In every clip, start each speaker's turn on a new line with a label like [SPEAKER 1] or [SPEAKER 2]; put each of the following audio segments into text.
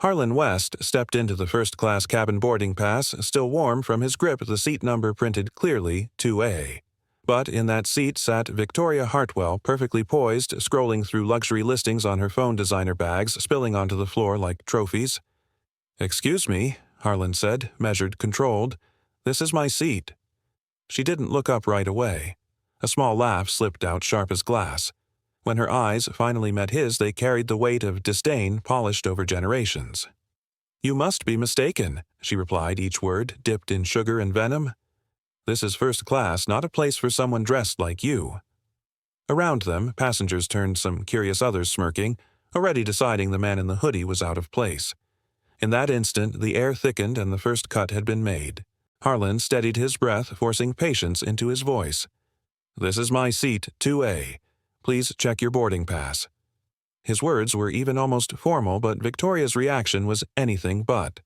[SPEAKER 1] Harlan West stepped into the first-class cabin boarding pass, still warm from his grip, the seat number printed clearly 2A. But in that seat sat Victoria Hartwell, perfectly poised, scrolling through luxury listings on her phone designer bags, spilling onto the floor like trophies. "Excuse me," Harlan said, measured, controlled. "This is my seat." She didn't look up right away. A small laugh slipped out sharp as glass. When her eyes finally met his, they carried the weight of disdain polished over generations. "You must be mistaken," she replied, each word dipped in sugar and venom. "This is first class, not a place for someone dressed like you." Around them, passengers turned, some curious others smirking, already deciding the man in the hoodie was out of place. In that instant, the air thickened and the first cut had been made. Harlan steadied his breath, forcing patience into his voice. "This is my seat, 2A. Please check your boarding pass." His words were even almost formal, but Victoria's reaction was anything but.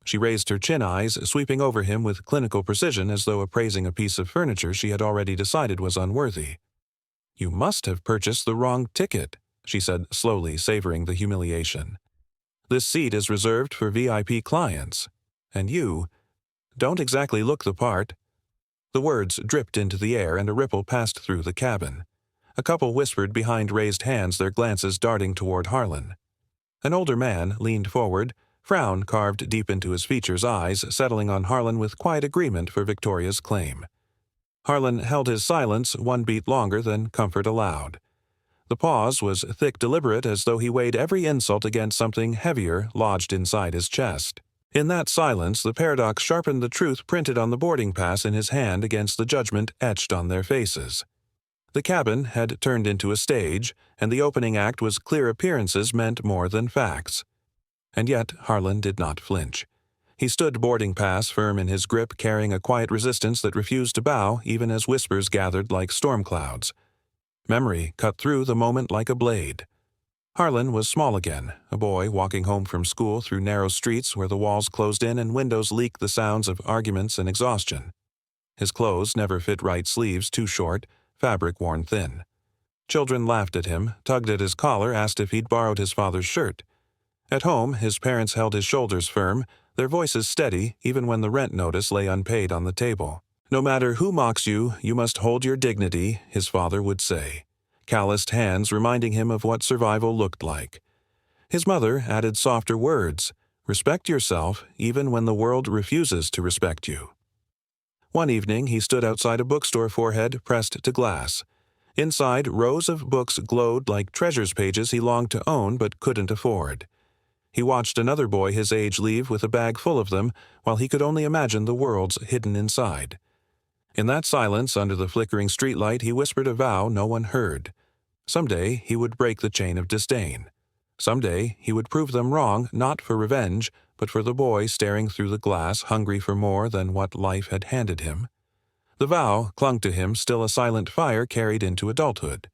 [SPEAKER 1] She raised her chin eyes, sweeping over him with clinical precision as though appraising a piece of furniture she had already decided was unworthy. "You must have purchased the wrong ticket," she said slowly, savoring the humiliation. "This seat is reserved for VIP clients. And you don't exactly look the part." The words dripped into the air and a ripple passed through the cabin. A couple whispered behind raised hands, their glances darting toward Harlan. An older man leaned forward, frown carved deep into his features, eyes settling on Harlan with quiet agreement for Victoria's claim. Harlan held his silence one beat longer than comfort allowed. The pause was thick, deliberate, as though he weighed every insult against something heavier lodged inside his chest. In that silence, the paradox sharpened the truth printed on the boarding pass in his hand against the judgment etched on their faces. The cabin had turned into a stage, and the opening act was clear appearances meant more than facts. And yet Harlan did not flinch. He stood boarding pass firm in his grip, carrying a quiet resistance that refused to bow even as whispers gathered like storm clouds. Memory cut through the moment like a blade. Harlan was small again, a boy walking home from school through narrow streets where the walls closed in and windows leaked the sounds of arguments and exhaustion. His clothes never fit right, sleeves too short, fabric worn thin. Children laughed at him, tugged at his collar, asked if he'd borrowed his father's shirt. At home, his parents held his shoulders firm, their voices steady even when the rent notice lay unpaid on the table. "No matter who mocks you, you must hold your dignity," his father would say, calloused hands reminding him of what survival looked like. His mother added softer words, "Respect yourself even when the world refuses to respect you." One evening, he stood outside a bookstore, forehead pressed to glass. Inside, rows of books glowed like treasures, pages he longed to own but couldn't afford. He watched another boy his age leave with a bag full of them, while he could only imagine the worlds hidden inside. In that silence, under the flickering streetlight, he whispered a vow no one heard. Someday he would break the chain of disdain. Someday he would prove them wrong, not for revenge, but for the boy staring through the glass, hungry for more than what life had handed him. The vow clung to him, still a silent fire carried into adulthood.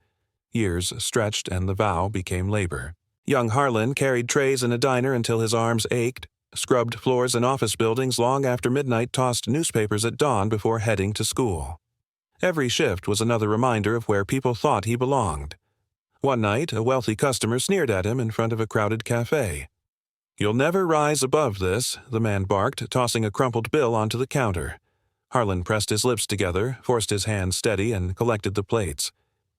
[SPEAKER 1] Years stretched and the vow became labor. Young Harlan carried trays in a diner until his arms ached, scrubbed floors in office buildings long after midnight, tossed newspapers at dawn before heading to school. Every shift was another reminder of where people thought he belonged. One night, a wealthy customer sneered at him in front of a crowded cafe. "You'll never rise above this," the man barked, tossing a crumpled bill onto the counter. Harlan pressed his lips together, forced his hands steady, and collected the plates.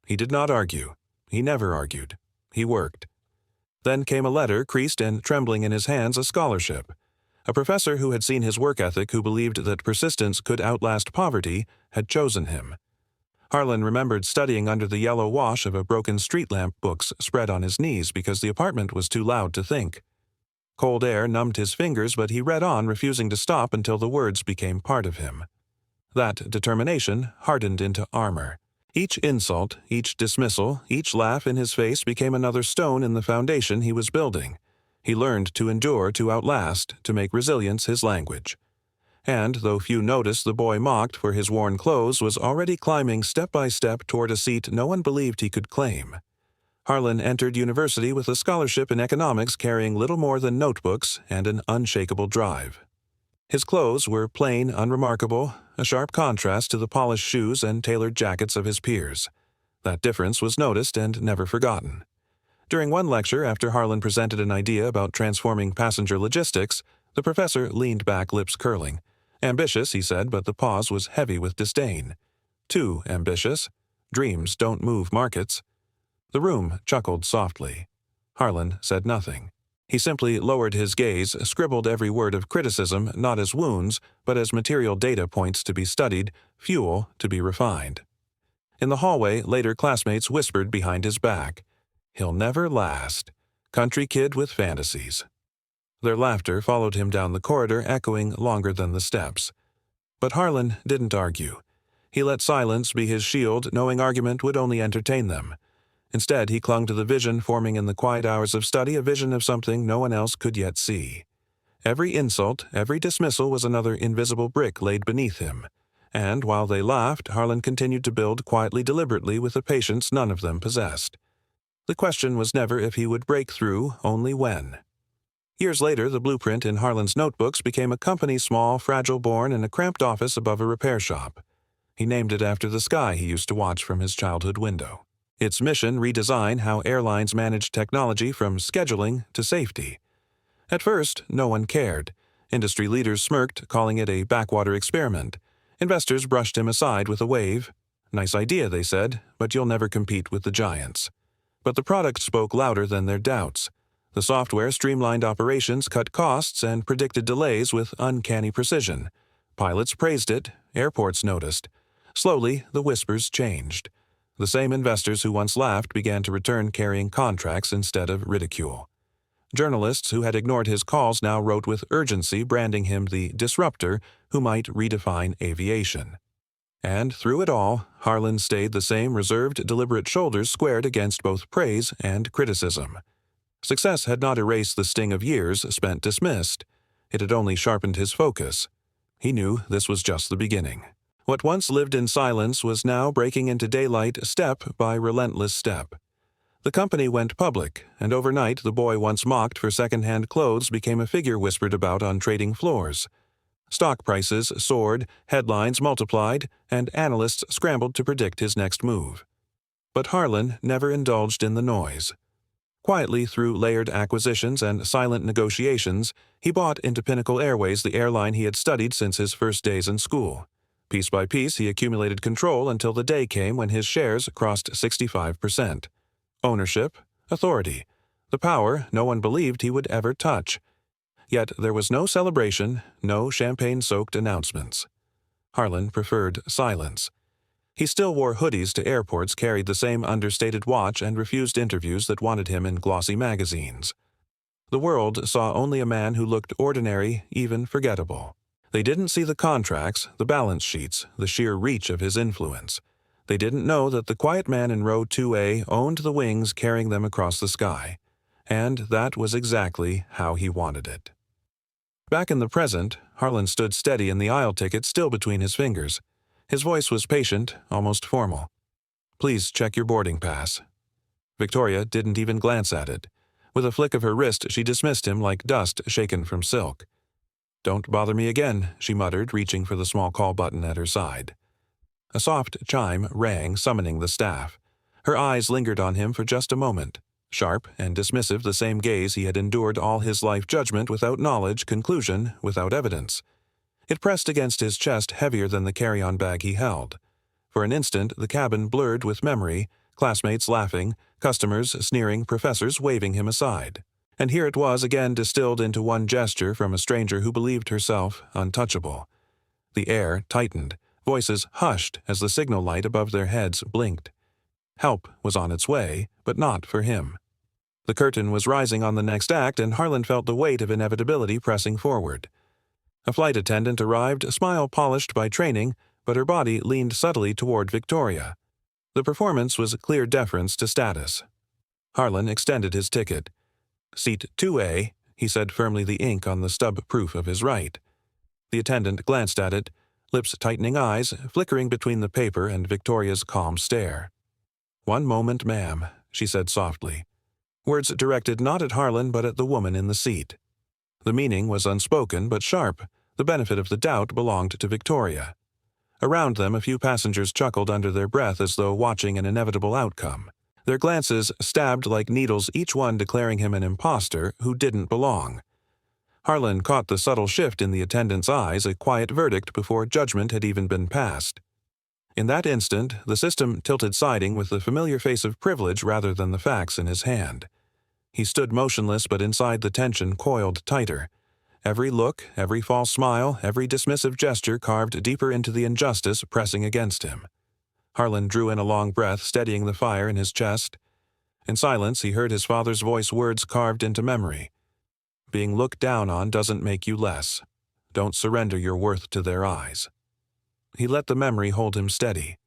[SPEAKER 1] He did not argue. He never argued. He worked. Then came a letter, creased and trembling in his hands, a scholarship. A professor who had seen his work ethic, who believed that persistence could outlast poverty, had chosen him. Harlan remembered studying under the yellow wash of a broken street lamp, books spread on his knees because the apartment was too loud to think. Cold air numbed his fingers, but he read on, refusing to stop until the words became part of him. That determination hardened into armor. Each insult, each dismissal, each laugh in his face became another stone in the foundation he was building. He learned to endure, to outlast, to make resilience his language. And, though few noticed the boy mocked for his worn clothes, was already climbing step by step toward a seat no one believed he could claim. Harlan entered university with a scholarship in economics, carrying little more than notebooks and an unshakable drive. His clothes were plain, unremarkable, a sharp contrast to the polished shoes and tailored jackets of his peers. That difference was noticed and never forgotten. During one lecture, after Harlan presented an idea about transforming passenger logistics, the professor leaned back, lips curling. Ambitious, he said, but the pause was heavy with disdain. Too ambitious. Dreams don't move markets. The room chuckled softly. Harlan said nothing. He simply lowered his gaze, scribbled every word of criticism not as wounds, but as material data points to be studied, fuel to be refined. In the hallway, later classmates whispered behind his back, "He'll never last. Country kid with fantasies." Their laughter followed him down the corridor, echoing longer than the steps. But Harlan didn't argue. He let silence be his shield, knowing argument would only entertain them. Instead, he clung to the vision forming in the quiet hours of study, a vision of something no one else could yet see. Every insult, every dismissal was another invisible brick laid beneath him. And while they laughed, Harlan continued to build quietly, deliberately, with a patience none of them possessed. The question was never if he would break through, only when. Years later, the blueprint in Harlan's notebooks became a company small, fragile, born in a cramped office above a repair shop. He named it after the sky he used to watch from his childhood window. Its mission, redesign how airlines managed technology from scheduling to safety. At first, no one cared. Industry leaders smirked, calling it a backwater experiment. Investors brushed him aside with a wave. "Nice idea," they said, "but you'll never compete with the giants." But the product spoke louder than their doubts. The software streamlined operations, cut costs, and predicted delays with uncanny precision. Pilots praised it. Airports noticed. Slowly, the whispers changed. The same investors who once laughed began to return carrying contracts instead of ridicule. Journalists who had ignored his calls now wrote with urgency, branding him the disruptor who might redefine aviation. And through it all, Harlan stayed the same, reserved, deliberate, shoulders squared against both praise and criticism. Success had not erased the sting of years spent dismissed. It had only sharpened his focus. He knew this was just the beginning. What once lived in silence was now breaking into daylight, step by relentless step. The company went public, and overnight the boy once mocked for second-hand clothes became a figure whispered about on trading floors. Stock prices soared, headlines multiplied, and analysts scrambled to predict his next move. But Harlan never indulged in the noise. Quietly, through layered acquisitions and silent negotiations, he bought into Pinnacle Airways, the airline he had studied since his first days in school. Piece by piece, he accumulated control until the day came when his shares crossed 65%. Ownership, authority, the power no one believed he would ever touch. Yet there was no celebration, no champagne-soaked announcements. Harlan preferred silence. He still wore hoodies to airports, carried the same understated watch, and refused interviews that wanted him in glossy magazines. The world saw only a man who looked ordinary, even forgettable. They didn't see the contracts, the balance sheets, the sheer reach of his influence. They didn't know that the quiet man in row 2A owned the wings carrying them across the sky. And that was exactly how he wanted it. Back in the present, Harlan stood steady in the aisle ticket still between his fingers. His voice was patient, almost formal. "Please check your boarding pass." Victoria didn't even glance at it. With a flick of her wrist, she dismissed him like dust shaken from silk. "Don't bother me again," she muttered, reaching for the small call button at her side. A soft chime rang, summoning the staff. Her eyes lingered on him for just a moment. Sharp and dismissive, the same gaze he had endured all his life, judgment without knowledge, conclusion without evidence. It pressed against his chest heavier than the carry-on bag he held. For an instant, the cabin blurred with memory, classmates laughing, customers sneering, professors waving him aside. And here it was again distilled into one gesture from a stranger who believed herself untouchable. The air tightened, voices hushed as the signal light above their heads blinked. Help was on its way, but not for him. The curtain was rising on the next act, and Harlan felt the weight of inevitability pressing forward. A flight attendant arrived, a smile polished by training, but her body leaned subtly toward Victoria. The performance was clear deference to status. Harlan extended his ticket. "Seat 2A, he said firmly, the ink on the stub proof of his right. The attendant glanced at it, lips tightening, eyes flickering between the paper and Victoria's calm stare. "One moment, ma'am," she said softly. Words directed not at Harlan but at the woman in the seat. The meaning was unspoken but sharp. The benefit of the doubt belonged to Victoria. Around them, a few passengers chuckled under their breath as though watching an inevitable outcome. Their glances stabbed like needles, each one declaring him an imposter who didn't belong. Harlan caught the subtle shift in the attendant's eyes, a quiet verdict before judgment had even been passed. In that instant, the system tilted, siding with the familiar face of privilege rather than the facts in his hand. He stood motionless, but inside the tension coiled tighter. Every look, every false smile, every dismissive gesture carved deeper into the injustice pressing against him. Harlan drew in a long breath, steadying the fire in his chest. In silence, he heard his father's voice, words carved into memory. Being looked down on doesn't make you less. Don't surrender your worth to their eyes. He let the memory hold him steady.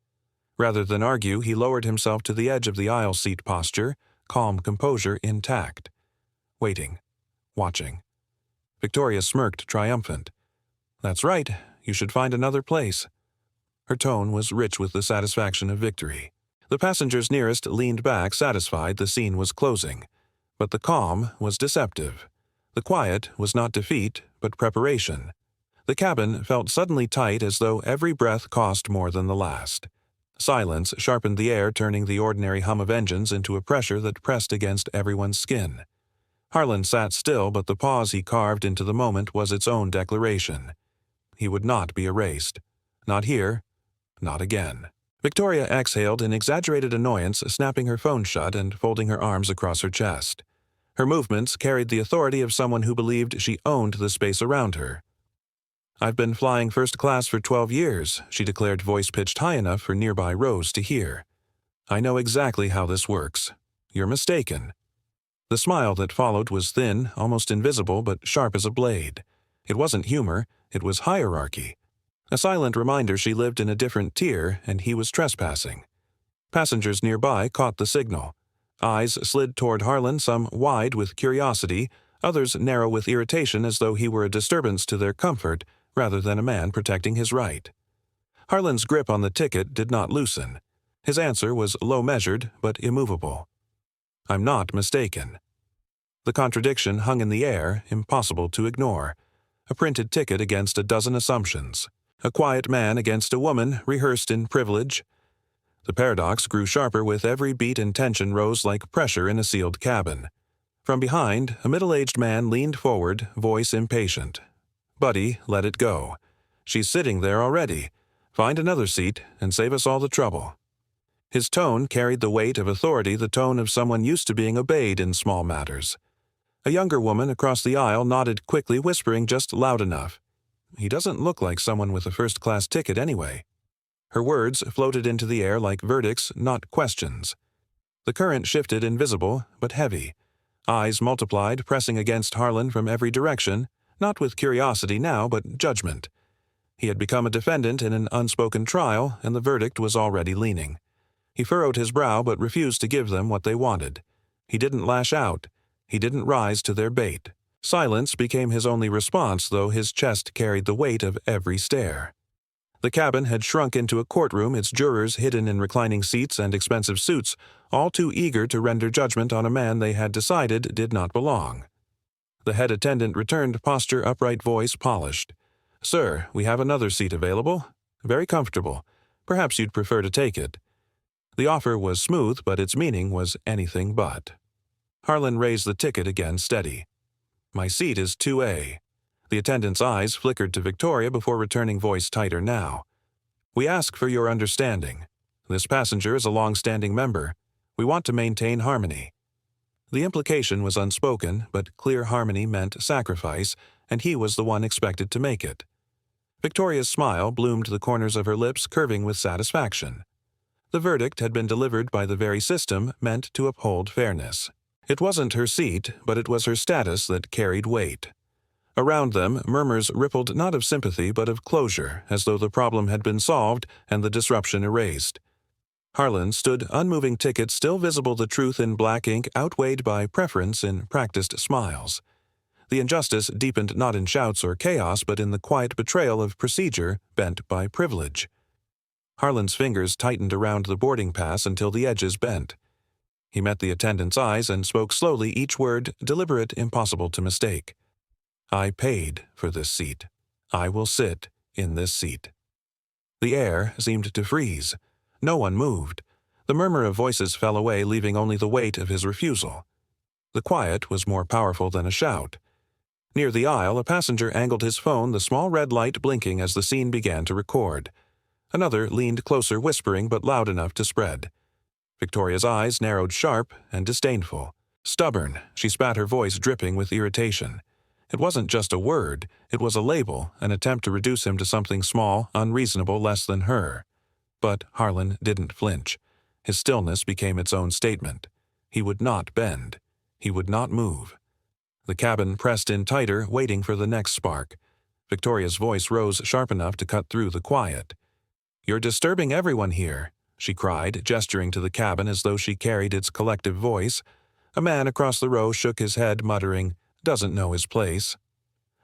[SPEAKER 1] Rather than argue, he lowered himself to the edge of the aisle seat posture, calm composure intact. Waiting. Watching. Victoria smirked, triumphant. "That's right. You should find another place." Her tone was rich with the satisfaction of victory. The passengers nearest leaned back, satisfied the scene was closing. But the calm was deceptive. The quiet was not defeat, but preparation. The cabin felt suddenly tight, as though every breath cost more than the last. Silence sharpened the air, turning the ordinary hum of engines into a pressure that pressed against everyone's skin. Harlan sat still, but the pause he carved into the moment was its own declaration. He would not be erased. Not here. Not again. Victoria exhaled in exaggerated annoyance, snapping her phone shut and folding her arms across her chest. Her movements carried the authority of someone who believed she owned the space around her. "I've been flying first class for 12 years, she declared, voice pitched high enough for nearby Rose to hear. "I know exactly how this works. You're mistaken." The smile that followed was thin, almost invisible, but sharp as a blade. It wasn't humor, it was hierarchy. A silent reminder she lived in a different tier, and he was trespassing. Passengers nearby caught the signal. Eyes slid toward Harlan, some wide with curiosity, others narrow with irritation, as though he were a disturbance to their comfort rather than a man protecting his right. Harlan's grip on the ticket did not loosen. His answer was low-measured but immovable. "I'm not mistaken." The contradiction hung in the air, impossible to ignore. A printed ticket against a dozen assumptions. A quiet man against a woman rehearsed in privilege. The paradox grew sharper with every beat, and tension rose like pressure in a sealed cabin. From behind, a middle-aged man leaned forward, voice impatient. "Buddy, let it go. She's sitting there already. Find another seat and save us all the trouble." His tone carried the weight of authority, the tone of someone used to being obeyed in small matters. A younger woman across the aisle nodded quickly, whispering just loud enough. "He doesn't look like someone with a first-class ticket anyway." Her words floated into the air like verdicts, not questions. The current shifted, invisible but heavy. Eyes multiplied, pressing against Harlan from every direction, not with curiosity now, but judgment. He had become a defendant in an unspoken trial, and the verdict was already leaning. He furrowed his brow but refused to give them what they wanted. He didn't lash out. He didn't rise to their bait. Silence became his only response, though his chest carried the weight of every stare. The cabin had shrunk into a courtroom, its jurors hidden in reclining seats and expensive suits, all too eager to render judgment on a man they had decided did not belong. The head attendant returned, posture upright, voice polished. "Sir, we have another seat available. Very comfortable. Perhaps you'd prefer to take it." The offer was smooth, but its meaning was anything but. Harlan raised the ticket again, steady. "My seat is 2A. The attendant's eyes flickered to Victoria before returning, voice tighter now. "We ask for your understanding. This passenger is a long-standing member. We want to maintain harmony." The implication was unspoken, but clear harmony meant sacrifice, and he was the one expected to make it. Victoria's smile bloomed the corners of her lips, curving with satisfaction. The verdict had been delivered by the very system meant to uphold fairness. It wasn't her seat, but it was her status that carried weight. Around them, murmurs rippled not of sympathy but of closure, as though the problem had been solved and the disruption erased. Harlan stood unmoving, ticket still visible, the truth in black ink outweighed by preference in practiced smiles. The injustice deepened not in shouts or chaos, but in the quiet betrayal of procedure bent by privilege. Harlan's fingers tightened around the boarding pass until the edges bent. He met the attendant's eyes and spoke slowly, each word deliberate, impossible to mistake. "I paid for this seat. I will sit in this seat." The air seemed to freeze. No one moved. The murmur of voices fell away, leaving only the weight of his refusal. The quiet was more powerful than a shout. Near the aisle, a passenger angled his phone, the small red light blinking as the scene began to record. Another leaned closer, whispering but loud enough to spread. Victoria's eyes narrowed, sharp and disdainful. Stubborn, she spat, her voice dripping with irritation. It wasn't just a word, it was a label, an attempt to reduce him to something small, unreasonable, less than her. But Harlan didn't flinch. His stillness became its own statement. He would not bend. He would not move. The cabin pressed in tighter, waiting for the next spark. Victoria's voice rose sharp enough to cut through the quiet. "You're disturbing everyone here," she cried, gesturing to the cabin as though she carried its collective voice. A man across the row shook his head, muttering, "Doesn't know his place."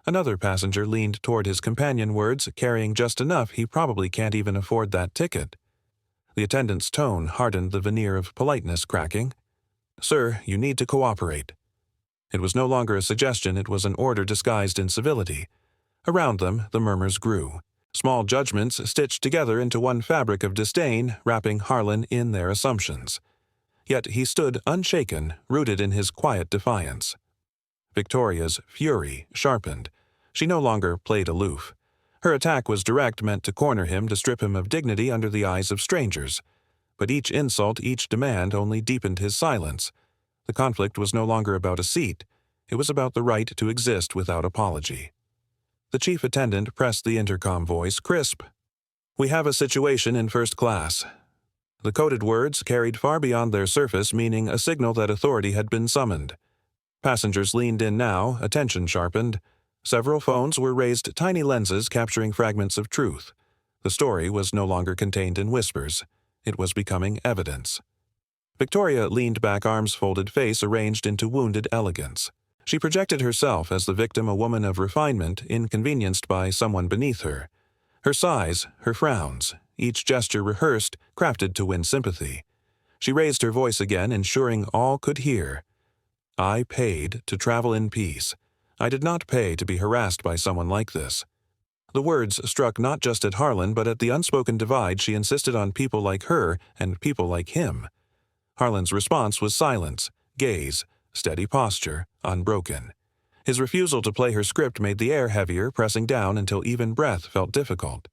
[SPEAKER 1] Another passenger leaned toward his companion, words carrying just enough he probably can't even afford that ticket. The attendant's tone hardened, the veneer of politeness cracking. "Sir, you need to cooperate." It was no longer a suggestion, it was an order disguised in civility. Around them, the murmurs grew. Small judgments stitched together into one fabric of disdain, wrapping Harlan in their assumptions. Yet he stood unshaken, rooted in his quiet defiance. Victoria's fury sharpened. She no longer played aloof. Her attack was direct, meant to corner him, to strip him of dignity under the eyes of strangers. But each insult, each demand only deepened his silence. The conflict was no longer about a seat. It was about the right to exist without apology. The chief attendant pressed the intercom, voice crisp. "We have a situation in first class." The coded words carried far beyond their surface, meaning a signal that authority had been summoned. Passengers leaned in now, attention sharpened. Several phones were raised, tiny lenses capturing fragments of truth. The story was no longer contained in whispers. It was becoming evidence. Victoria leaned back, arms folded, face arranged into wounded elegance. She projected herself as the victim, a woman of refinement, inconvenienced by someone beneath her. Her sighs, her frowns, each gesture rehearsed, crafted to win sympathy. She raised her voice again, ensuring all could hear. "I paid to travel in peace. I did not pay to be harassed by someone like this." The words struck not just at Harlan, but at the unspoken divide she insisted on, people like her and people like him. Harlan's response was silence, gaze, steady posture, unbroken. His refusal to play her script made the air heavier, pressing down until even breath felt difficult.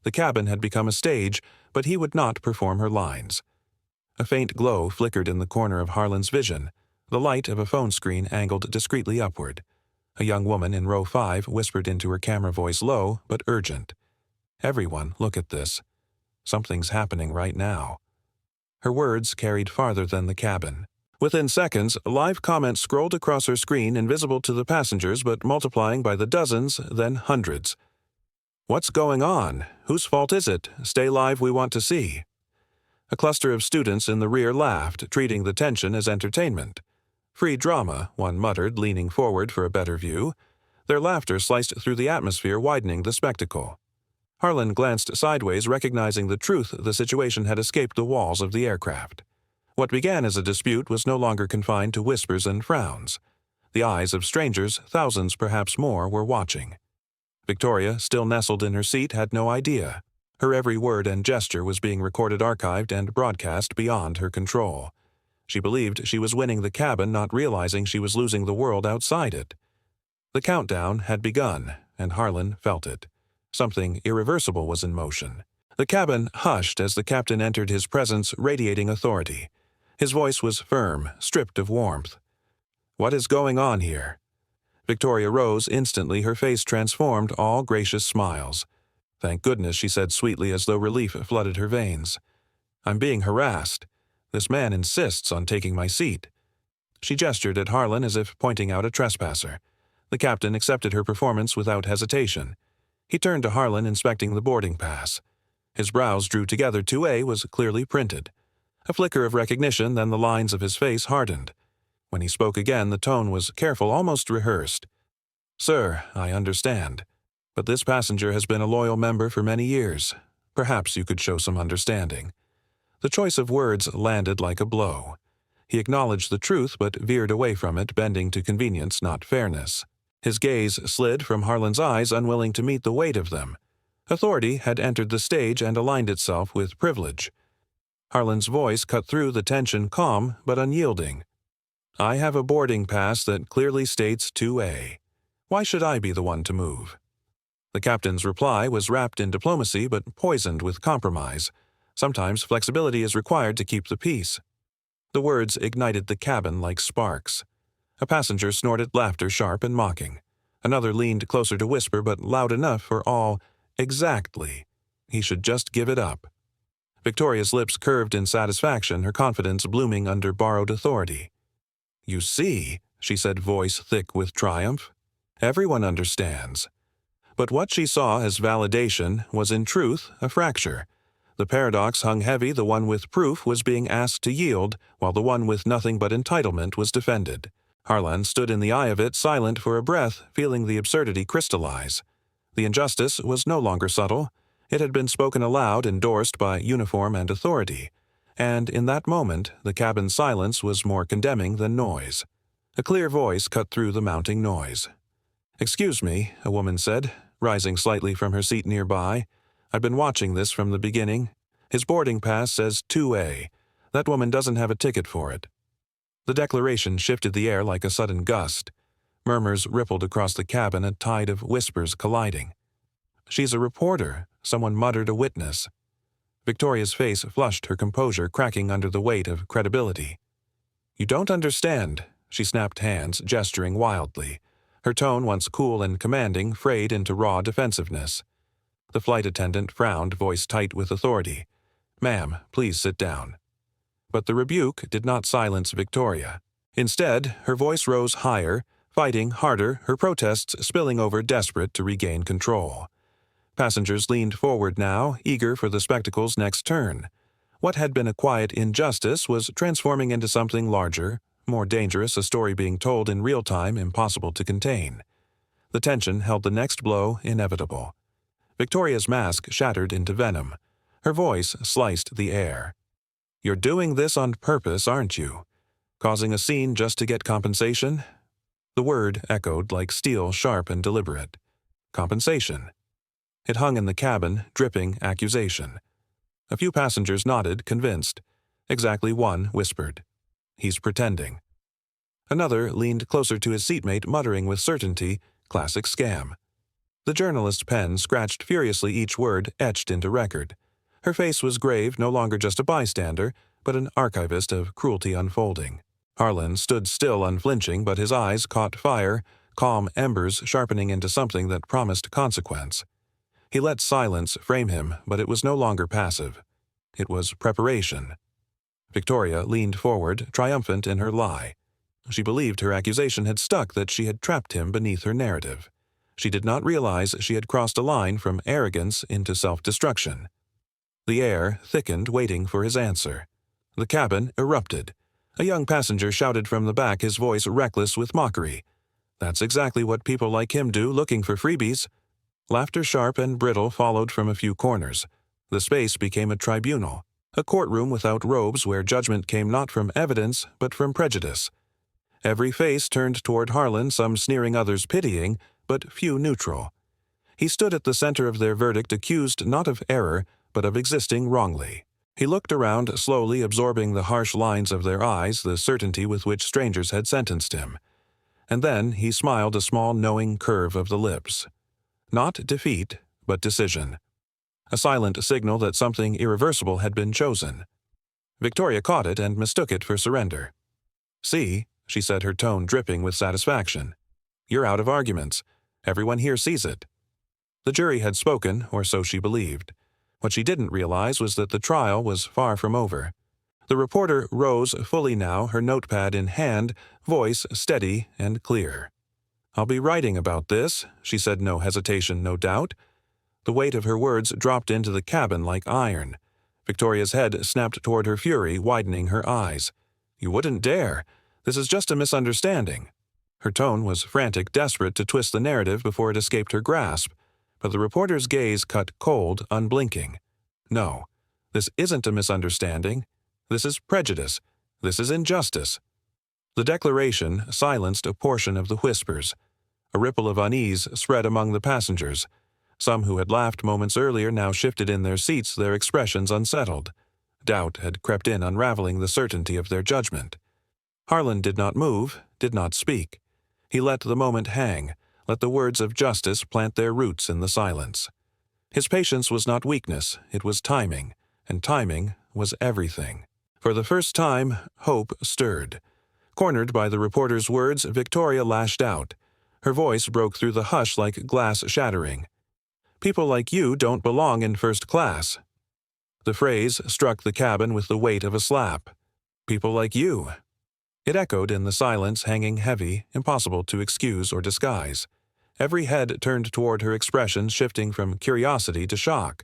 [SPEAKER 1] The cabin had become a stage, but he would not perform her lines. A faint glow flickered in the corner of Harlan's vision, the light of a phone screen angled discreetly upward. A young woman in row 5 whispered into her camera, voice low but urgent. "Everyone, look at this. Something's happening right now." Her words carried farther than the cabin. Within seconds, live comments scrolled across her screen, invisible to the passengers but multiplying by the dozens, then hundreds. "What's going on? Whose fault is it? Stay live, we want to see." A cluster of students in the rear laughed, treating the tension as entertainment. "Free drama," one muttered, leaning forward for a better view. Their laughter sliced through the atmosphere, widening the spectacle. Harlan glanced sideways, recognizing the truth. The situation had escaped the walls of the aircraft. What began as a dispute was no longer confined to whispers and frowns. The eyes of strangers, thousands perhaps more, were watching. Victoria, still nestled in her seat, had no idea. Her every word and gesture was being recorded, archived, and broadcast beyond her control. She believed she was winning the cabin, not realizing she was losing the world outside it. The countdown had begun, and Harlan felt it. Something irreversible was in motion. The cabin hushed as the captain entered, his presence radiating authority. His voice was firm, stripped of warmth. "What is going on here?" Victoria rose instantly, her face transformed, all gracious smiles. "Thank goodness," she said sweetly, as though relief flooded her veins. "I'm being harassed. This man insists on taking my seat." She gestured at Harlan as if pointing out a trespasser. The captain accepted her performance without hesitation. He turned to Harlan, inspecting the boarding pass. His brows drew together. 2A was clearly printed. A flicker of recognition, then the lines of his face hardened. When he spoke again, the tone was careful, almost rehearsed. "Sir, I understand. But this passenger has been a loyal member for many years. Perhaps you could show some understanding." The choice of words landed like a blow. He acknowledged the truth but veered away from it, bending to convenience, not fairness. His gaze slid from Harlan's eyes, unwilling to meet the weight of them. Authority had entered the stage and aligned itself with privilege. Harlan's voice cut through the tension, calm but unyielding. "I have a boarding pass that clearly states 2A. Why should I be the one to move?" The captain's reply was wrapped in diplomacy but poisoned with compromise. Sometimes flexibility is required to keep the peace. The words ignited the cabin like sparks. A passenger snorted laughter, sharp and mocking. Another leaned closer to whisper, but loud enough for all. Exactly. He should just give it up. Victoria's lips curved in satisfaction, her confidence blooming under borrowed authority. "You see," she said, voice thick with triumph. "Everyone understands." But what she saw as validation was in truth a fracture. The paradox hung heavy. The one with proof was being asked to yield, while the one with nothing but entitlement was defended. Harlan stood in the eye of it, silent for a breath, feeling the absurdity crystallize. The injustice was no longer subtle. It had been spoken aloud, endorsed by uniform and authority. And in that moment, the cabin's silence was more condemning than noise. A clear voice cut through the mounting noise. "Excuse me," a woman said, rising slightly from her seat nearby. "I've been watching this from the beginning. His boarding pass says 2A. That woman doesn't have a ticket for it." The declaration shifted the air like a sudden gust. Murmurs rippled across the cabin, a tide of whispers colliding. "She's a reporter," someone muttered, "a witness." Victoria's face flushed, her composure cracking under the weight of credibility. "You don't understand," she snapped hands, gesturing wildly. Her tone, once cool and commanding, frayed into raw defensiveness. The flight attendant frowned, voice tight with authority. "Ma'am, please sit down." But the rebuke did not silence Victoria. Instead, her voice rose higher, fighting harder, her protests spilling over, desperate to regain control. Passengers leaned forward now, eager for the spectacle's next turn. What had been a quiet injustice was transforming into something larger, more dangerous, a story being told in real time, impossible to contain. The tension held the next blow inevitable. Victoria's mask shattered into venom. Her voice sliced the air. "You're doing this on purpose, aren't you? Causing a scene just to get compensation?" The word echoed like steel, sharp and deliberate. Compensation. It hung in the cabin, dripping accusation. A few passengers nodded, convinced. Exactly one whispered, "He's pretending." Another leaned closer to his seatmate, muttering with certainty, "Classic scam." The journalist's pen scratched furiously, each word etched into record. Her face was grave, no longer just a bystander, but an archivist of cruelty unfolding. Harlan stood still, unflinching, but his eyes caught fire, calm embers sharpening into something that promised consequence. He let silence frame him, but it was no longer passive. It was preparation. Victoria leaned forward, triumphant in her lie. She believed her accusation had stuck, that she had trapped him beneath her narrative. She did not realize she had crossed a line from arrogance into self-destruction. The air thickened, waiting for his answer. The cabin erupted. A young passenger shouted from the back, his voice reckless with mockery. "That's exactly what people like him do, looking for freebies." Laughter, sharp and brittle, followed from a few corners. The space became a tribunal, a courtroom without robes where judgment came not from evidence but from prejudice. Every face turned toward Harlan, some sneering, others pitying, but few neutral. He stood at the center of their verdict, accused not of error, but of existing wrongly. He looked around, slowly absorbing the harsh lines of their eyes, the certainty with which strangers had sentenced him. And then he smiled, a small, knowing curve of the lips. Not defeat, but decision. A silent signal that something irreversible had been chosen. Victoria caught it and mistook it for surrender. "See," she said, her tone dripping with satisfaction. "You're out of arguments. Everyone here sees it." The jury had spoken, or so she believed. What she didn't realize was that the trial was far from over. The reporter rose fully now, her notepad in hand, voice steady and clear. "I'll be writing about this," she said, no hesitation, no doubt. The weight of her words dropped into the cabin like iron. Victoria's head snapped toward her, fury widening her eyes. "You wouldn't dare. This is just a misunderstanding." Her tone was frantic, desperate to twist the narrative before it escaped her grasp. But the reporter's gaze cut cold, unblinking. "No, this isn't a misunderstanding. This is prejudice. This is injustice." The declaration silenced a portion of the whispers. A ripple of unease spread among the passengers. Some who had laughed moments earlier now shifted in their seats, their expressions unsettled. Doubt had crept in, unraveling the certainty of their judgment. Harlan did not move, did not speak. He let the moment hang, let the words of justice plant their roots in the silence. His patience was not weakness, it was timing, and timing was everything. For the first time, hope stirred. Cornered by the reporter's words, Victoria lashed out. Her voice broke through the hush like glass shattering. "People like you don't belong in first class." The phrase struck the cabin with the weight of a slap. "People like you." It echoed in the silence, hanging heavy, impossible to excuse or disguise. Every head turned toward her, expression shifting from curiosity to shock.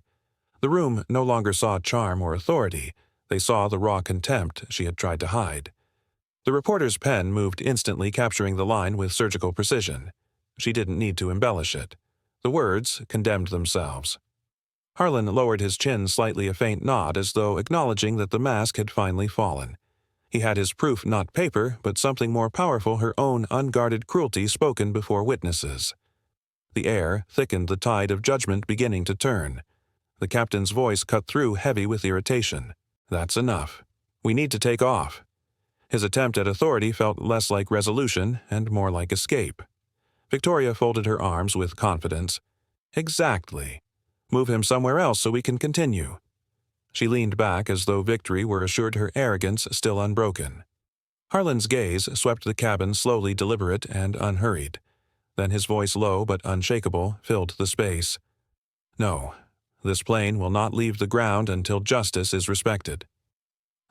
[SPEAKER 1] The room no longer saw charm or authority. They saw the raw contempt she had tried to hide. The reporter's pen moved instantly, capturing the line with surgical precision. She didn't need to embellish it. The words condemned themselves. Harlan lowered his chin slightly, a faint nod, as though acknowledging that the mask had finally fallen. He had his proof, not paper, but something more powerful, her own unguarded cruelty spoken before witnesses. The air thickened, the tide of judgment beginning to turn. The captain's voice cut through, heavy with irritation. "That's enough. We need to take off." His attempt at authority felt less like resolution and more like escape. Victoria folded her arms with confidence. "Exactly. Move him somewhere else so we can continue." She leaned back as though victory were assured, her arrogance still unbroken. Harlan's gaze swept the cabin, slowly, deliberate, and unhurried. Then his voice, low but unshakable, filled the space. "No, this plane will not leave the ground until justice is respected."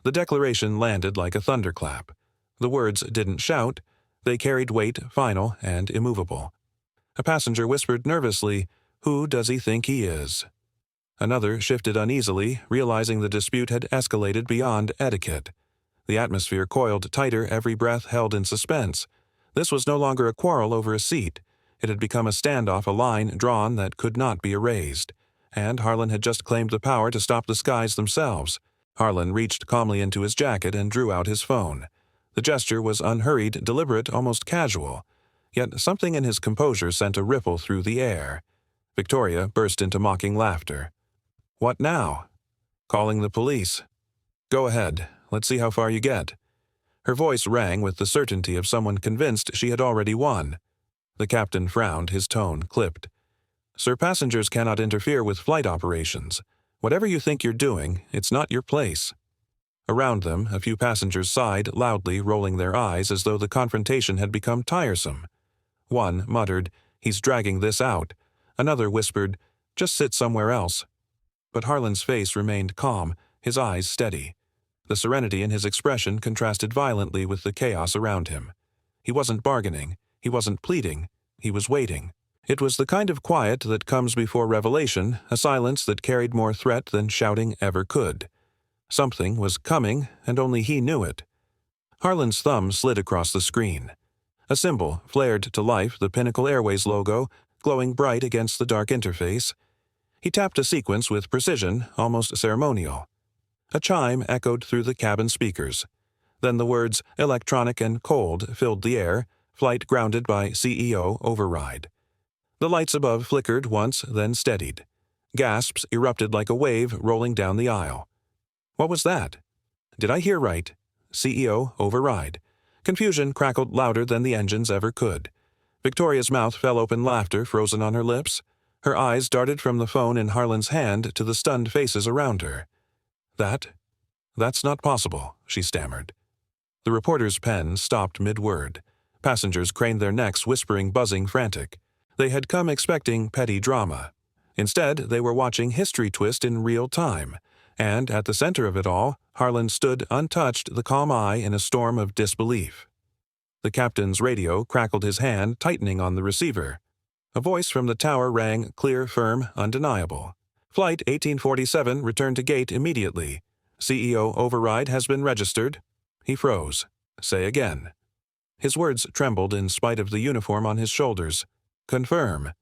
[SPEAKER 1] The declaration landed like a thunderclap. The words didn't shout. They carried weight, final and immovable. A passenger whispered nervously, "Who does he think he is?" Another shifted uneasily, realizing the dispute had escalated beyond etiquette. The atmosphere coiled tighter, every breath held in suspense. This was no longer a quarrel over a seat. It had become a standoff, a line drawn that could not be erased. And Harlan had just claimed the power to stop the skies themselves. Harlan reached calmly into his jacket and drew out his phone. The gesture was unhurried, deliberate, almost casual. Yet something in his composure sent a ripple through the air. Victoria burst into mocking laughter. "What now?" "Calling the police." "Go ahead. Let's see how far you get." Her voice rang with the certainty of someone convinced she had already won. The captain frowned, his tone clipped. "Sir, passengers cannot interfere with flight operations. Whatever you think you're doing, it's not your place." Around them, a few passengers sighed loudly, rolling their eyes as though the confrontation had become tiresome. One muttered, "He's dragging this out." Another whispered, "Just sit somewhere else." But Harlan's face remained calm, his eyes steady. The serenity in his expression contrasted violently with the chaos around him. He wasn't bargaining, he wasn't pleading, he was waiting. It was the kind of quiet that comes before revelation, a silence that carried more threat than shouting ever could. Something was coming, and only he knew it. Harlan's thumb slid across the screen. A symbol flared to life, the Pinnacle Airways logo, glowing bright against the dark interface. He tapped a sequence with precision, almost ceremonial. A chime echoed through the cabin speakers. Then the words "electronic" and "cold" filled the air, flight grounded by CEO override. The lights above flickered once, then steadied. Gasps erupted like a wave rolling down the aisle. What was that? Did I hear right? CEO override. Confusion crackled louder than the engines ever could. Victoria's mouth fell open, laughter frozen on her lips. Her eyes darted from the phone in Harlan's hand to the stunned faces around her. That's not possible," she stammered. The reporter's pen stopped mid-word. Passengers craned their necks, whispering, buzzing, frantic. They had come expecting petty drama. Instead, they were watching history twist in real time. And at the center of it all, Harlan stood untouched, the calm eye in a storm of disbelief. The captain's radio crackled, his hand tightening on the receiver. A voice from the tower rang, clear, firm, undeniable. "Flight 1847 return to gate immediately. CEO override has been registered." He froze. "Say again." His words trembled in spite of the uniform on his shoulders. "Confirm."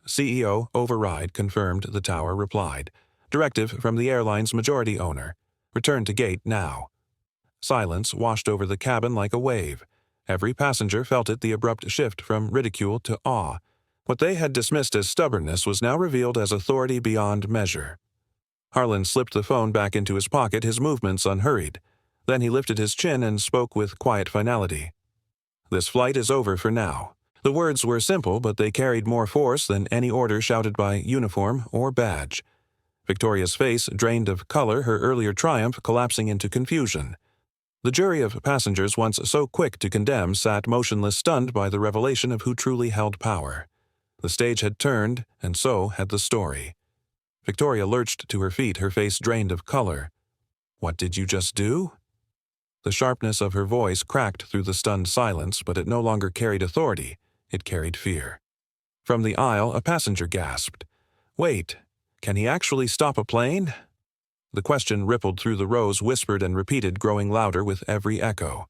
[SPEAKER 1] "CEO override confirmed," the tower replied. "Directive from the airline's majority owner. Return to gate now." Silence washed over the cabin like a wave. Every passenger felt it, the abrupt shift from ridicule to awe. What they had dismissed as stubbornness was now revealed as authority beyond measure. Harlan slipped the phone back into his pocket, his movements unhurried. Then he lifted his chin and spoke with quiet finality. "This flight is over for now." The words were simple, but they carried more force than any order shouted by uniform or badge. Victoria's face drained of color, her earlier triumph collapsing into confusion. The jury of passengers, once so quick to condemn, sat motionless, stunned by the revelation of who truly held power. The stage had turned, and so had the story. Victoria lurched to her feet, her face drained of color. "What did you just do?" The sharpness of her voice cracked through the stunned silence, but it no longer carried authority. It carried fear. From the aisle, a passenger gasped. "Wait, can he actually stop a plane?" The question rippled through the rows, whispered and repeated, growing louder with every echo.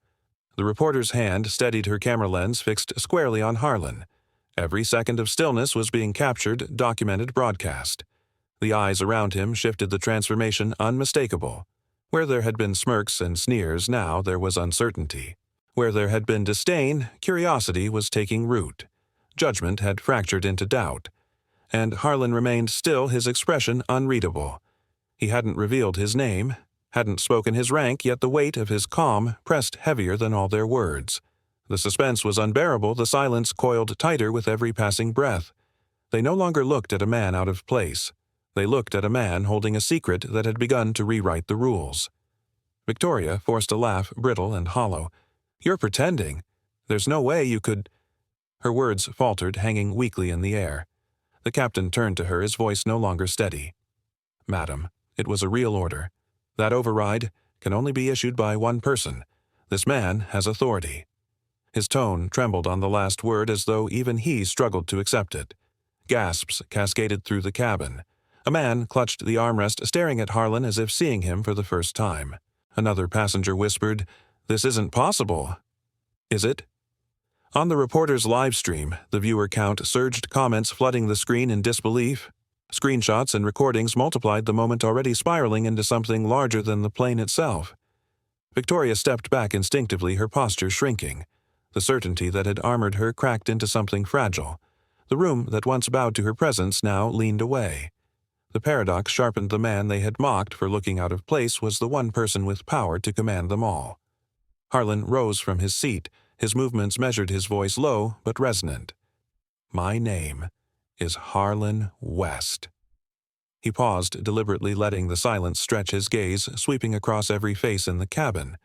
[SPEAKER 1] The reporter's hand steadied her camera lens, fixed squarely on Harlan. Every second of stillness was being captured, documented, broadcast. The eyes around him shifted, the transformation unmistakable. Where there had been smirks and sneers, now there was uncertainty. Where there had been disdain, curiosity was taking root. Judgment had fractured into doubt. And Harlan remained still, his expression unreadable. He hadn't revealed his name, hadn't spoken his rank, yet the weight of his calm pressed heavier than all their words. The suspense was unbearable, the silence coiled tighter with every passing breath. They no longer looked at a man out of place. They looked at a man holding a secret that had begun to rewrite the rules. Victoria forced a laugh, brittle and hollow. "You're pretending. There's no way you could—" Her words faltered, hanging weakly in the air. The captain turned to her, his voice no longer steady. "Madam, it was a real order. That override can only be issued by one person. This man has authority." His tone trembled on the last word, as though even he struggled to accept it. Gasps cascaded through the cabin. A man clutched the armrest, staring at Harlan as if seeing him for the first time. Another passenger whispered, "This isn't possible." "Is it?" On the reporter's live stream, the viewer count surged, comments flooding the screen in disbelief. Screenshots and recordings multiplied the moment, already spiraling into something larger than the plane itself. Victoria stepped back instinctively, her posture shrinking. The certainty that had armored her cracked into something fragile. The room that once bowed to her presence now leaned away. The paradox sharpened. The man they had mocked for looking out of place was the one person with power to command them all. Harlan rose from his seat. His movements measured, his voice low but resonant. "My name is Harlan West." He paused, deliberately letting the silence stretch his gaze, sweeping across every face in the cabin.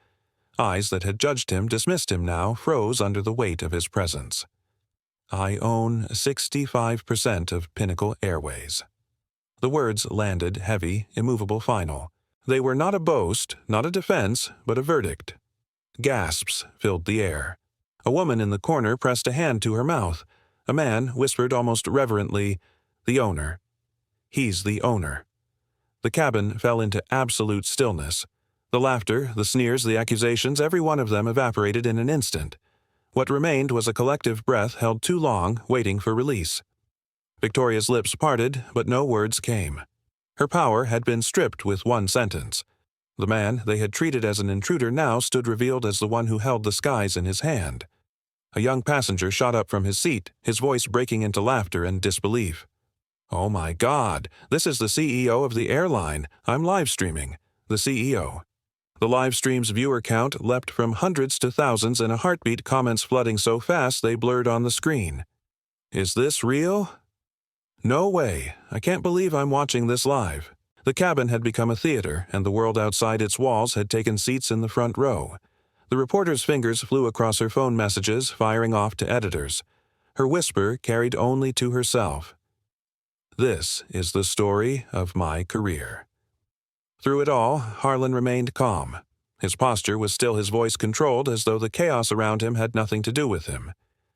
[SPEAKER 1] Eyes that had judged him, dismissed him now, froze under the weight of his presence. "I own 65% of Pinnacle Airways." The words landed, heavy, immovable, final. They were not a boast, not a defense, but a verdict. Gasps filled the air. A woman in the corner pressed a hand to her mouth. A man whispered almost reverently, "The owner. He's the owner." The cabin fell into absolute stillness. The laughter, the sneers, the accusations, every one of them evaporated in an instant. What remained was a collective breath held too long, waiting for release. Victoria's lips parted, but no words came. Her power had been stripped with one sentence. The man they had treated as an intruder now stood revealed as the one who held the skies in his hand. A young passenger shot up from his seat, his voice breaking into laughter and disbelief. "Oh my God, this is the CEO of the Airline. I'm live streaming. The CEO." The live stream's viewer count leapt from hundreds to thousands in a heartbeat, comments flooding so fast they blurred on the screen. "Is this real? No way. I can't believe I'm watching this live." The cabin had become a theater, and the world outside its walls had taken seats in the front row. The reporter's fingers flew across her phone messages, firing off to editors. Her whisper carried only to herself. "This is the story of my career." Through it all, Harlan remained calm. His posture was still, his voice controlled, as though the chaos around him had nothing to do with him.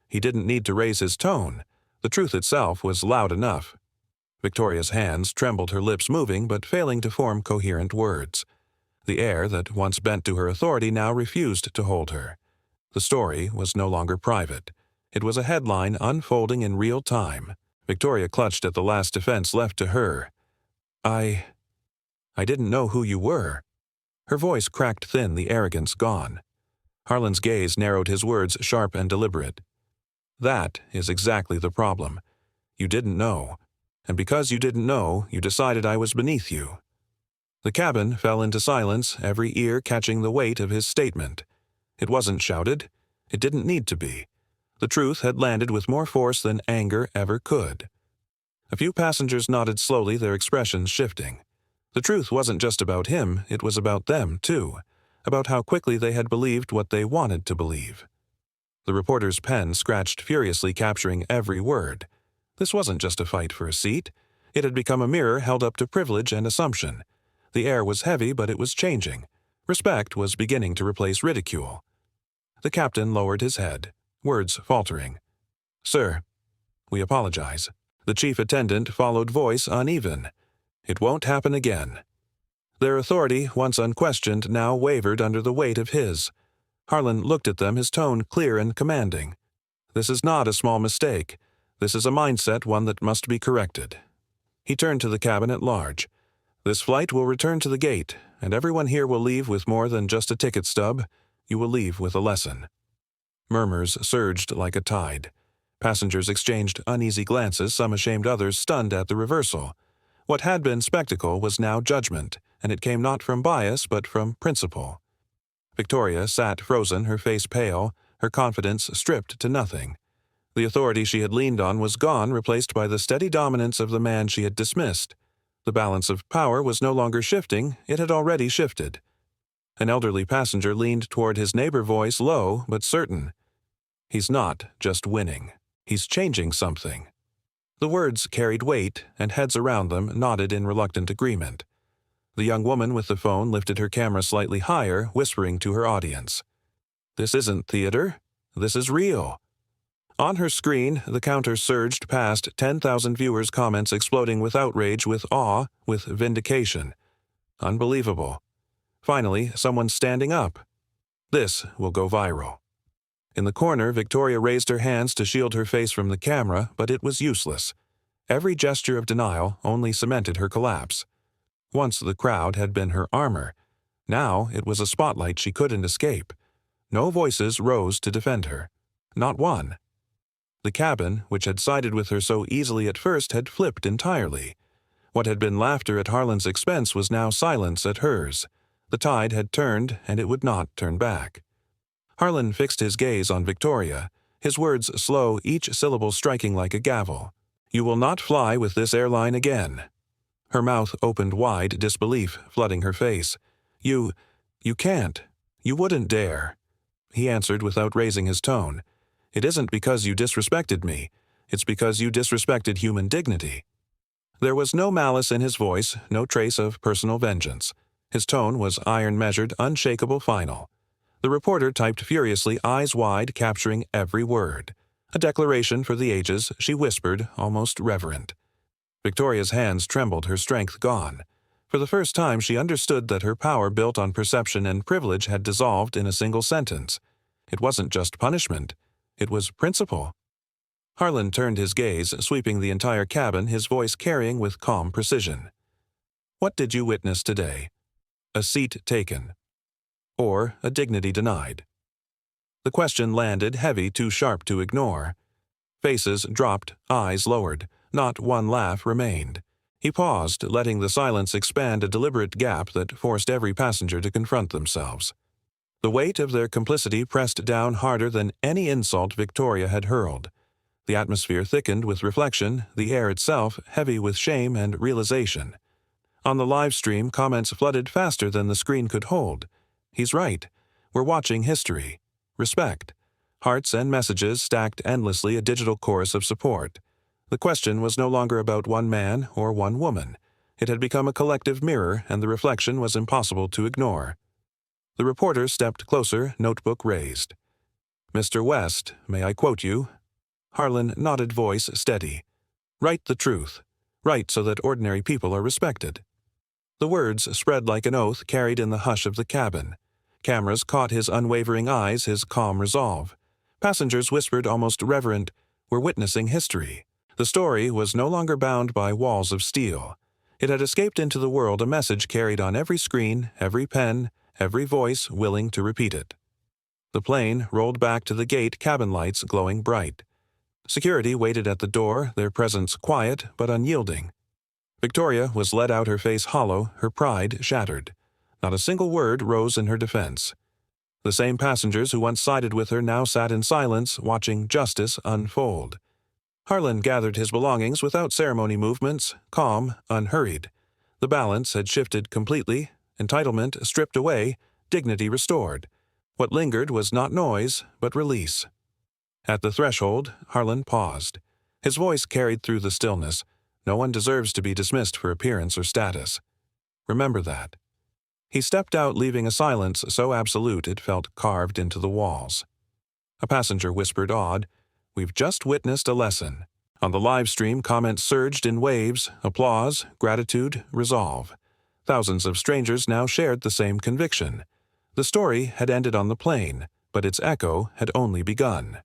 [SPEAKER 1] He didn't need to raise his tone. The truth itself was loud enough. Victoria's hands trembled, her lips moving but failing to form coherent words. The air that once bent to her authority now refused to hold her. The story was no longer private. It was a headline unfolding in real time. Victoria clutched at the last defense left to her. I didn't know who you were." Her voice cracked thin, the arrogance gone. Harlan's gaze narrowed, his words sharp and deliberate. "That is exactly the problem. You didn't know. And because you didn't know, you decided I was beneath you." The cabin fell into silence, every ear catching the weight of his statement. It wasn't shouted. It didn't need to be. The truth had landed with more force than anger ever could. A few passengers nodded slowly, their expressions shifting. The truth wasn't just about him, it was about them, too, about how quickly they had believed what they wanted to believe. The reporter's pen scratched furiously, capturing every word. This wasn't just a fight for a seat. It had become a mirror held up to privilege and assumption. The air was heavy, but it was changing. Respect was beginning to replace ridicule. The captain lowered his head, words faltering. "Sir, we apologize." The chief attendant followed, voice uneven. "It won't happen again." Their authority, once unquestioned, now wavered under the weight of his. Harlan looked at them, his tone clear and commanding. "This is not a small mistake. This is a mindset, one that must be corrected." He turned to the cabin at large. "This flight will return to the gate, and everyone here will leave with more than just a ticket stub. You will leave with a lesson." Murmurs surged like a tide. Passengers exchanged uneasy glances, some ashamed, others stunned at the reversal. What had been spectacle was now judgment, and it came not from bias but from principle. Victoria sat frozen, her face pale, her confidence stripped to nothing. The authority she had leaned on was gone, replaced by the steady dominance of the man she had dismissed. The balance of power was no longer shifting, it had already shifted. An elderly passenger leaned toward his neighbor, voice low but certain. "He's not just winning. He's changing something." The words carried weight, and heads around them nodded in reluctant agreement. The young woman with the phone lifted her camera slightly higher, whispering to her audience. "This isn't theater. This is real." On her screen, the counter surged past 10,000 viewers, comments exploding with outrage, with awe, with vindication. Unbelievable. Finally, someone standing up. This will go viral. In the corner, Victoria raised her hands to shield her face from the camera, but it was useless. Every gesture of denial only cemented her collapse. Once the crowd had been her armor. Now it was a spotlight she couldn't escape. No voices rose to defend her. Not one. The cabin, which had sided with her so easily at first, had flipped entirely. What had been laughter at Harlan's expense was now silence at hers. The tide had turned, and it would not turn back. Harlan fixed his gaze on Victoria, his words slow, each syllable striking like a gavel. "You will not fly with this airline again." Her mouth opened wide, disbelief flooding her face. You can't. You wouldn't dare." He answered without raising his tone. "It isn't because you disrespected me. It's because you disrespected human dignity." There was no malice in his voice, no trace of personal vengeance. His tone was iron-measured, unshakable, final. The reporter typed furiously, eyes wide, capturing every word. A declaration for the ages, she whispered, almost reverent. Victoria's hands trembled, her strength gone. For the first time she understood that her power built on perception and privilege had dissolved in a single sentence. It wasn't just punishment. It was principle. Harlan turned his gaze, sweeping the entire cabin, his voice carrying with calm precision. "What did you witness today? A seat taken. Or a dignity denied?" The question landed heavy, too sharp to ignore. Faces dropped, eyes lowered. Not one laugh remained. He paused, letting the silence expand, a deliberate gap that forced every passenger to confront themselves. The weight of their complicity pressed down harder than any insult Victoria had hurled. The atmosphere thickened with reflection, the air itself heavy with shame and realization. On the live stream, comments flooded faster than the screen could hold. "He's right. We're watching history. Respect." Hearts and messages stacked endlessly, a digital chorus of support. The question was no longer about one man or one woman. It had become a collective mirror, and the reflection was impossible to ignore. The reporter stepped closer, notebook raised. "Mr. West, may I quote you?" Harlan nodded, voice steady. "Write the truth. Write so that ordinary people are respected." The words spread like an oath, carried in the hush of the cabin. Cameras caught his unwavering eyes, his calm resolve. Passengers whispered, almost reverent, "We're witnessing history." The story was no longer bound by walls of steel. It had escaped into the world, a message carried on every screen, every pen, every voice willing to repeat it. The plane rolled back to the gate, cabin lights glowing bright. Security waited at the door, their presence quiet but unyielding. Victoria was led out, her face hollow, her pride shattered. Not a single word rose in her defense. The same passengers who once sided with her now sat in silence, watching justice unfold. Harlan gathered his belongings without ceremony movements, calm, unhurried. The balance had shifted completely, entitlement stripped away, dignity restored. What lingered was not noise, but release. At the threshold, Harlan paused. His voice carried through the stillness. No one deserves to be dismissed for appearance or status. Remember that. He stepped out, leaving a silence so absolute it felt carved into the walls. A passenger whispered, awed, "We've just witnessed a lesson." On the live stream, comments surged in waves, applause, gratitude, resolve. Thousands of strangers now shared the same conviction. The story had ended on the plane, but its echo had only begun.